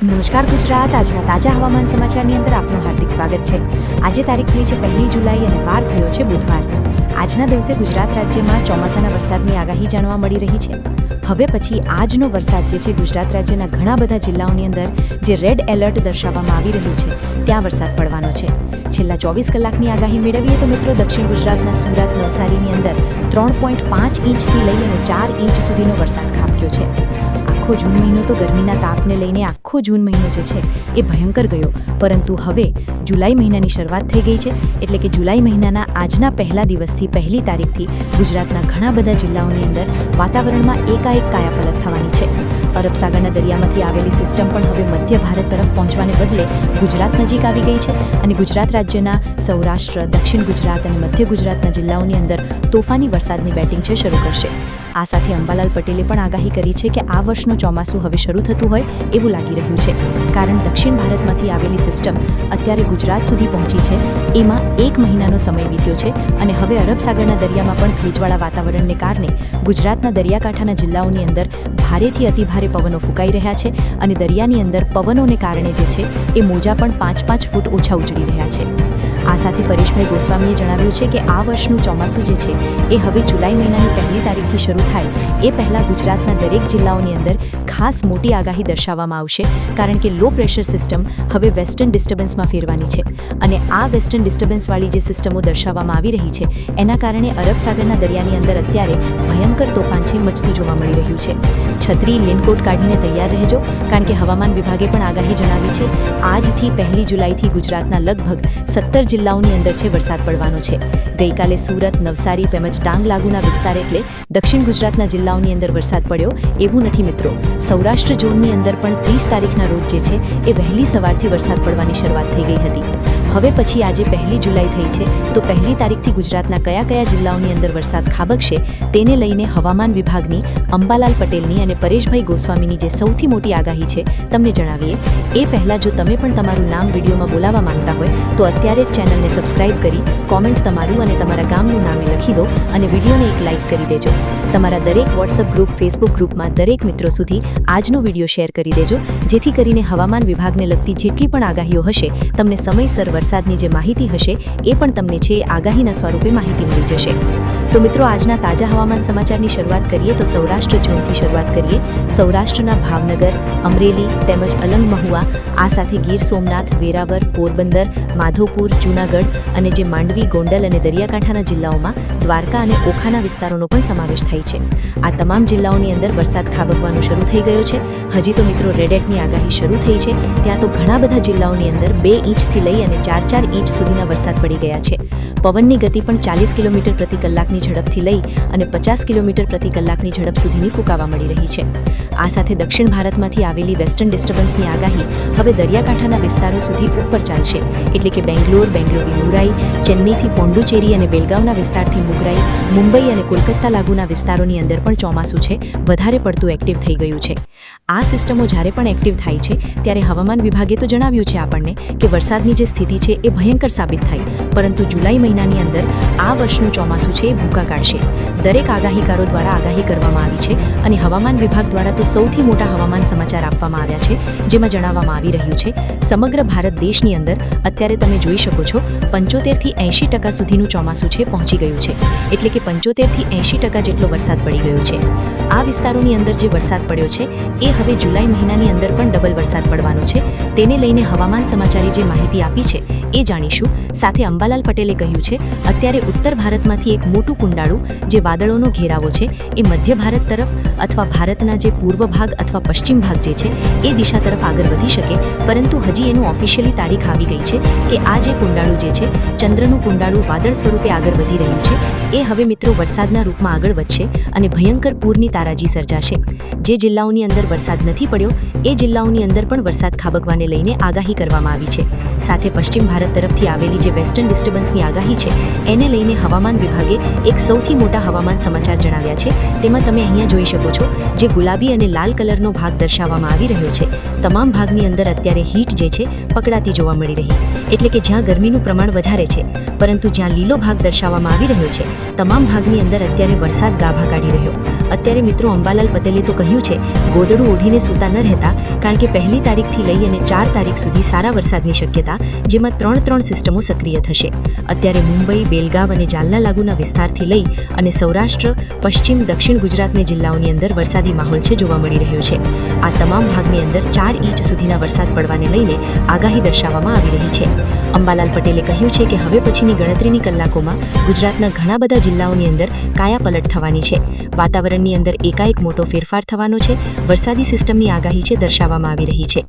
નમસ્કાર ગુજરાત, આજના તાજા હવામાન સમાચારની અંદર આપનું હાર્દિક સ્વાગત છે। આજે તારીખ થઈ છે 1 જુલાઈ અને વાર થયો છે બુધવાર। આજના દિવસે ગુજરાત રાજ્યમાં ચોમાસાના વરસાદની આગાહી જાણવા મળી રહી છે। હવે પછી આજનો વરસાદ જે છે ગુજરાત રાજ્યના ઘણા બધા જિલ્લાઓની અંદર જે રેડ એલર્ટ દર્શાવવામાં આવી રહ્યું છે ત્યાં વરસાદ પડવાનો છે। છેલ્લા 24 કલાકની આગાહી મેળવીએ તો મિત્રો દક્ષિણ ગુજરાતના સુરત નવસારીની અંદર 3.5 ઇંચથી લઈ અને 4 ઇંચ સુધીનો વરસાદ ખાબક્યો છે। આખો જૂન મહિનો તો ગરમીના તાપને લઈને આખો જૂન મહિનો જે છે એ ભયંકર ગયો, પરંતુ હવે જુલાઈ મહિનાની શરૂઆત થઈ ગઈ છે। એટલે કે જુલાઈ મહિનાના આજના પહેલા દિવસથી 1 તારીખથી ગુજરાતના ઘણા બધા જિલ્લાઓની અંદર વાતાવરણમાં એકાએક કાયાપલટ થવાની છે। અરબ સાગરના દરિયામાંથી આવેલી સિસ્ટમ પણ હવે મધ્ય ભારત તરફ પહોંચવાને બદલે ગુજરાત નજીક આવી ગઈ છે અને ગુજરાત રાજ્યના સૌરાષ્ટ્ર, દક્ષિણ ગુજરાત અને મધ્ય ગુજરાતના જિલ્લાઓની અંદર તોફાની વરસાદની બેટિંગ છે શરૂ કરશે। આ સાથે અંબાલાલ પટેલે પણ આગાહી કરી છે કે આ વર્ષનું ચોમાસું હવે શરૂ થતું હોય એવું લાગી રહ્યું છે, કારણ દક્ષિણ ભારતમાંથી આવેલી સિસ્ટમ અત્યારે ગુજરાત સુધી પહોંચી છે। એમાં 1 મહિનાનો સમય વીત્યો છે અને હવે અરબ સાગરના દરિયામાં પણ ભેજવાળા વાતાવરણને કારણે ગુજરાતના દરિયાકાંઠાના જિલ્લાઓની અંદર ભારેથી અતિભારે પવનો ફૂંકાઈ રહ્યા છે અને દરિયાની અંદર પવનોને કારણે જે છે એ મોજા પણ 5-5 ફૂટ ઓછા ઉછળી રહ્યા છે। આ સાથે પરેશભાઈ ગોસ્વામીએ જણાવ્યું છે કે આ વર્ષનું ચોમાસું જે છે એ હવે જુલાઈ મહિનાની 1 તારીખથી શરૂ થાય એ પહેલાં ગુજરાતના દરેક જિલ્લાઓની અંદર ખાસ મોટી આગાહી દર્શાવવામાં આવશે, કારણ કે લો પ્રેશર સિસ્ટમ હવે વેસ્ટર્ન ડિસ્ટર્બન્સમાં ફેરવાની છે અને આ વેસ્ટર્ન ડિસ્ટર્બન્સવાળી જે સિસ્ટમો દર્શાવવામાં આવી રહી છે એના કારણે અરબ સાગરના દરિયાની અંદર અત્યારે ભયંકર તોફાન છે મચતું જોવા મળી રહ્યું છે। છત્રી, રેનકોટ કાઢીને તૈયાર રહેજો, કારણ કે હવામાન વિભાગે પણ આગાહી જણાવી છે આજથી 1 જુલાઈથી ગુજરાતના લગભગ 17 જિલ્લાઓની અંદર છે વરસાદ પડવાનો છે। ગઈકાલે સુરત, નવસારી તેમજ ડાંગ લાગુના વિસ્તાર એટલે દક્ષિણ ગુજરાતના જિલ્લાઓની અંદર વરસાદ પડ્યો એવું નથી મિત્રો। સૌરાષ્ટ્ર ઝોનની અંદર પણ 30 તારીખના રોજ જે છે એ વહેલી સવારથી વરસાદ પડવાની શરૂઆત થઈ ગઈ હતી। હવે પછી આજે 1 જુલાઈ થઈ છે તો 1 તારીખથી ગુજરાતના કયા કયા જિલ્લાઓની અંદર વરસાદ ખાબકશે તેને લઈને હવામાન વિભાગની અંબાલાલ પટેલની અને પરેશભાઈ ગોસ્વામીની જે સૌથી મોટી આગાહી છે તમને જણાવીએ એ પહેલાં જો તમે પણ તમારું નામ વિડીયોમાં બોલાવવા માંગતા હોય તો અત્યારે જ ચેનલને સબસ્ક્રાઇબ કરી કોમેન્ટ તમારું અને તમારા ગામનું નામે લખી દો અને વિડીયોને એક લાઇક કરી દેજો। તમારા દરેક વોટ્સઅપ ગ્રુપ, ફેસબુક ગ્રુપમાં દરેક મિત્રો સુધી આજનો વિડીયો શેર કરી દેજો, જેથી કરીને હવામાન વિભાગને લગતી જેટલી પણ આગાહીઓ હશે તમને સમયસર વરસાદની જે માહિતી હશે એ પણ તમને છે આગાહીના સ્વરૂપે માહિતી મળી જશે। તો મિત્રો આજના તાજા હવામાન સમાચારની શરૂઆત કરીએ તો સૌરાષ્ટ્ર ઝોનથી શરૂઆત કરીએ। સૌરાષ્ટ્રના ભાવનગર, અમરેલી તેમજ અલંગ મહુવા, આ સાથે ગીર સોમનાથ, વેરાવળ, પોરબંદર, માધોપુર, જૂનાગઢ અને જે માંડવી, ગોંડલ અને દરિયાકાંઠાના જિલ્લાઓમાં દ્વારકા અને ઓખાના વિસ્તારોનો પણ સમાવેશ થાય છે। આ તમામ જિલ્લાઓની અંદર વરસાદ ખાબકવાનું શરૂ થઈ ગયો છે। હજી તો મિત્રો રેડ એલર્ટની આગાહી શરૂ થઈ છે, ત્યાં તો ઘણા બધા જિલ્લાઓની અંદર 2 ઇંચથી લઈ અને 4-4 ઇંચ સુધીના વરસાદ પડી ગયા છે। પવનની ગતિ પણ 40 કિલોમીટર પ્રતિ કલાકની ઝડપથી લઈ અને 50 કિલોમીટર પ્રતિ કલાકની ઝડપ સુધીની ફૂંકાવા મળી રહી છે। આ સાથે દક્ષિણ ભારતમાંથી આવેલી વેસ્ટર્ન ડિસ્ટર્બન્સની આગાહી હવે દરિયાકાંઠાના વિસ્તારો સુધી ઉપર ચાલશે, એટલે કે બેંગ્લોર, બેંગ્લોરી મુરાઈ, ચેન્નઈથી પોંડુચેરી અને બેલગાવના વિસ્તારથી મુગરાઈ, મુંબઈ અને કોલકાતા લાગુના વિસ્તારોની અંદર પણ ચોમાસું છે વધારે પડતું એક્ટિવ થઈ ગયું છે। આ સિસ્ટમો જ્યારે પણ એક્ટિવ થાય છે ત્યારે હવામાન વિભાગે તો જણાવ્યું છે આપણને કે વરસાદની જે સ્થિતિ છે એ ભયંકર સાબિત થાય, પરંતુ જુલાઈ મહિનાની અંદર આ વર્ષનું ચોમાસું છે એ ભૂકા કાઢશે। દરેક આગાહીકારો દ્વારા આગાહી કરવામાં આવી છે અને હવામાન વિભાગ દ્વારા તો સૌથી મોટા હવામાન સમાચાર આપવામાં આવ્યા છે, જેમાં જણાવવામાં આવી રહ્યું છે સમગ્ર ભારત દેશની અંદર અત્યારે તમે જોઈ શકો છો 75થી 80% સુધીનું ચોમાસું છે પહોંચી ગયું છે, એટલે કે 75થી 80% જેટલો વરસાદ પડી ગયો છે। આ વિસ્તારોની અંદર જે વરસાદ પડ્યો છે એ હવે જુલાઈ મહિનાની અંદર પણ ડબલ વરસાદ પડવાનો છે। તેને લઈને હવામાન સમાચારે જે માહિતી આપી છે એ જાણીશું। સાથે અંબાલાલ પટેલે કહ્યું છે અત્યારે ઉત્તર ભારતમાંથી એક મોટું કુંડાળું જે વાદળોનો ઘેરાવો છે એ મધ્ય ભારત તરફ અથવા ભારતના જે પૂર્વ ભાગ અથવા પશ્ચિમ ભાગ જે છે એ દિશા તરફ આગળ વધી શકે, પરંતુ હજી એનું ઓફિશિયલી તારીખ આવી ગઈ છે કે આ જે કુંડાળું જે છે ચંદ્રનું કુંડાળું વાદળ સ્વરૂપે આગળ વધી રહ્યું છે એ હવે મિત્રો વરસાદના રૂપમાં આગળ વધશે અને ભયંકર પૂરની તારાજી સર્જાશે। જે જિલ્લાઓની અંદર વરસાદ નથી પડ્યો એ જિલ્લાઓની અંદર પણ વરસાદ ખાબકવાને લઈને આગાહી કરવામાં આવી છે। સાથે પશ્ચિમ ભારત તરફથી આવેલી જે વેસ્ટર્ન ડિસ્ટર્બન્સની આગાહી છે એને લઈને હવામાન વિભાગે એક સૌથી મોટા હવામાન સમાચાર જણાવ્યા છે। તેમાં તમે અહીંયા જોઈ શકો છો જે ગુલાબી અને લાલ કલરનો ભાગ દર્શાવવામાં આવી રહ્યો છે, તમામ ભાગની અંદર અત્યારે હીટ જે છે પકડાતી જોવા મળી રહી, એટલે કે જ્યાં ગરમીનું પ્રમાણ વધારે છે, પરંતુ જ્યાં લીલો ભાગ દર્શાવવામાં આવી રહ્યો છે તમામ ભાગની અંદર અત્યારે વરસાદ ગાભા કાઢી રહ્યો અત્યારે મિત્રો અંબાલાલ પટેલે તો કહ્યું છે ગોદડું ઓઢીને સૂતા ન રહેતા, કારણ કે 1 તારીખથી લઈ અને 4 તારીખ સુધી સારા વરસાદની શક્યતા, જેમાં 3 સિસ્ટમો સક્રિય થશે. અત્યારે મુંબઈ, બેલગાવ અને જાલના લાગુના વિસ્તારથી લઈ અને સૌરાષ્ટ્ર, પશ્ચિમ, દક્ષિણ ગુજરાતની જિલ્લાઓની અંદર વરસાદી માહોલ છે જોવા મળી રહ્યો છે. આ તમામ ભાગની અંદર 4 ઇંચ સુધીના વરસાદ પડવાને લઈને આગાહી દર્શાવવામાં આવી રહી છે. અંબાલાલ પટેલે કહ્યું છે કે હવે પછીની ગણતરીની કલાકોમાં ગુજરાતના ઘણા બધા જિલ્લાઓની અંદર કાયાપલટ થવાની છે. વાતાવરણની અંદર એકાએક મોટો ફેરફાર થવાનો છે. વરસાદી સિસ્ટમની આગાહી છે દર્શાવવામાં આવી રહી છે.